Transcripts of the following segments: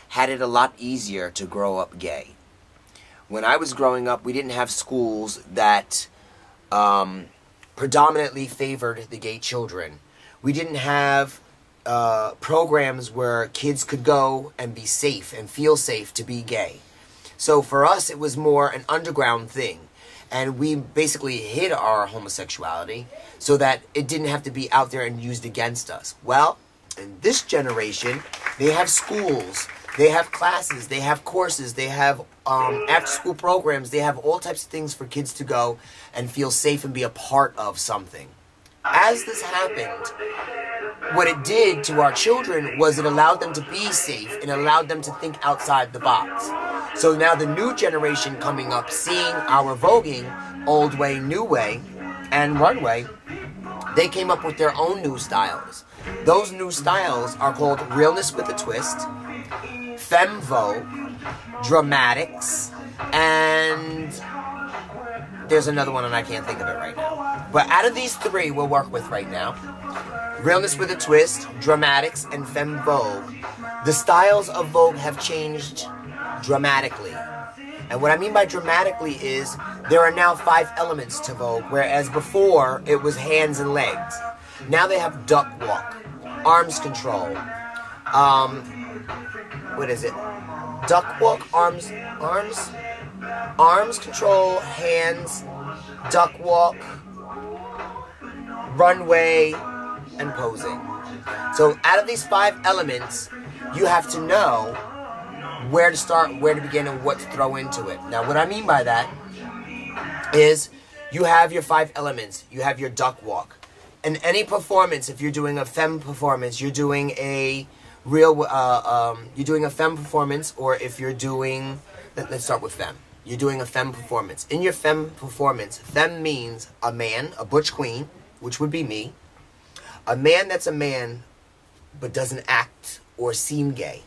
had it a lot easier to grow up gay. When I was growing up, we didn't have schools that predominantly favored the gay children. We didn't have programs where kids could go and be safe and feel safe to be gay. So for us, it was more an underground thing. And we basically hid our homosexuality so that it didn't have to be out there and used against us. Well, in this generation, they have schools, they have classes, they have courses, they have after-school programs, they have all types of things for kids to go and feel safe and be a part of something. As this happened, what it did to our children was it allowed them to be safe and allowed them to think outside the box. So now the new generation coming up, seeing our voguing, old way, new way, and runway, they came up with their own new styles. Those new styles are called realness with a twist, femme vogue, dramatics, and there's another one and I can't think of it right now. But out of these three we'll work with right now, realness with a twist, dramatics, and femme vogue, the styles of vogue have changed dramatically. And what I mean by dramatically is there are now 5 elements to vogue, whereas before it was hands and legs. Now they have duck walk, arms control, what is it? Duck walk, arms control, hands, duck walk, runway, and posing. So out of these 5 elements, you have to know where to start, where to begin, and what to throw into it. Now, what I mean by that is you have your 5 elements. You have your duck walk. In any performance, if you're doing a femme performance, you're doing a real, you're doing a femme performance, or if you're doing, let's start with femme. You're doing a femme performance. In your femme performance, femme means a man, a butch queen, which would be me. A man that's a man, but doesn't act or seem gay.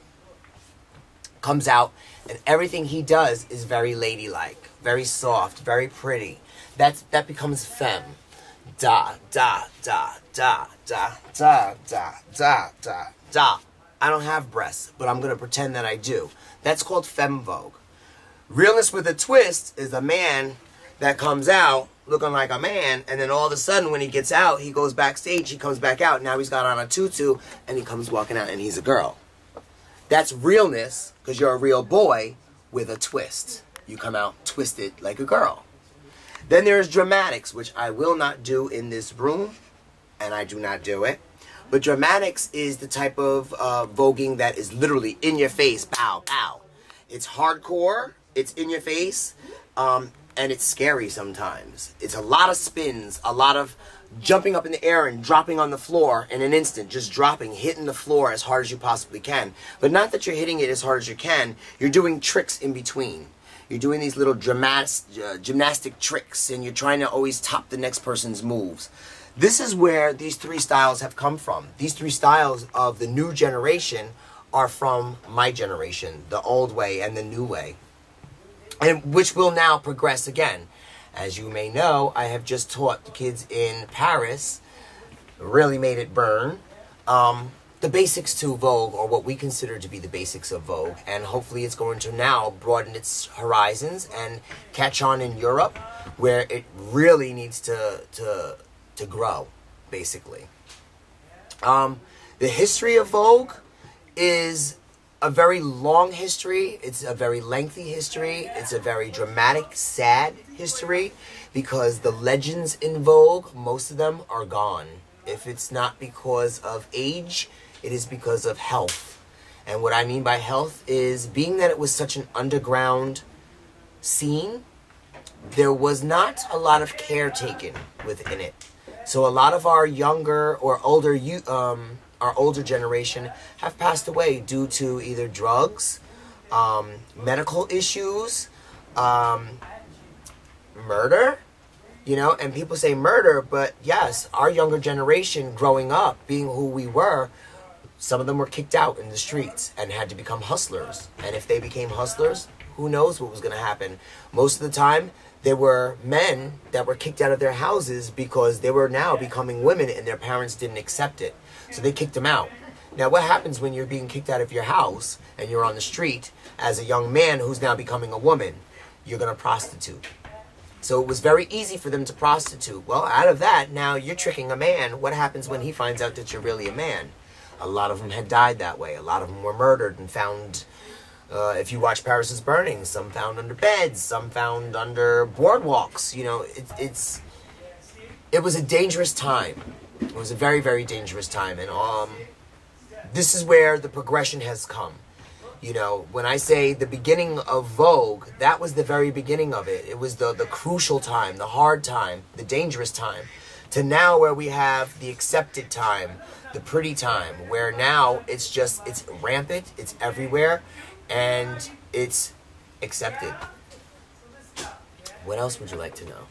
Comes out, and everything he does is very ladylike, very soft, very pretty. That becomes femme. Da, da, da, da, da, da, da, da, da, da. I don't have breasts, but I'm going to pretend that I do. That's called femme vogue. Realness with a twist is a man that comes out looking like a man, and then all of a sudden when he gets out, he goes backstage, he comes back out, now he's got on a tutu, and he comes walking out, and he's a girl. That's realness, because you're a real boy with a twist. You come out twisted like a girl. Then there's dramatics, which I will not do in this room, and I do not do it. But dramatics is the type of voguing that is literally in your face, pow, pow. It's hardcore, it's in your face, and it's scary sometimes. It's a lot of spins, a lot of jumping up in the air and dropping on the floor in an instant, just dropping, hitting the floor as hard as you possibly can. But not that you're hitting it as hard as you can, you're doing tricks in between. You're doing these little gymnastic tricks, and you're trying to always top the next person's moves. This is where these 3 styles have come from. These 3 styles of the new generation are from my generation, the old way and the new way, and which will now progress again. As you may know, I have just taught the kids in Paris, really made it burn, the basics to Vogue, or what we consider to be the basics of Vogue, and hopefully it's going to now broaden its horizons and catch on in Europe, where it really needs to grow, basically. The history of Vogue is a very long history. It's a very lengthy history. It's a very dramatic, sad history, because the legends in Vogue, most of them are gone. If it's not because of age, it is because of health. And what I mean by health is, being that it was such an underground scene, there was not a lot of care taken within it. So a lot of our younger or older our older generation have passed away due to either drugs, medical issues, murder, you know, and people say murder, but yes, our younger generation growing up, being who we were, some of them were kicked out in the streets and had to become hustlers. And if they became hustlers, who knows what was going to happen. Most of the time, there were men that were kicked out of their houses because they were now becoming women and their parents didn't accept it. So they kicked them out. Now, what happens when you're being kicked out of your house and you're on the street as a young man who's now becoming a woman? You're going to prostitute. So it was very easy for them to prostitute. Well, out of that, now you're tricking a man. What happens when he finds out that you're really a man? A lot of them had died that way. A lot of them were murdered and found, if you watch Paris is Burning, some found under beds, some found under boardwalks. You know, it was a dangerous time. It was a very, very dangerous time. And this is where the progression has come. You know, when I say the beginning of Vogue, that was the very beginning of it. It was the crucial time, the hard time, the dangerous time. To now where we have the accepted time, the pretty time, where now it's rampant, it's everywhere, and it's accepted. What else would you like to know?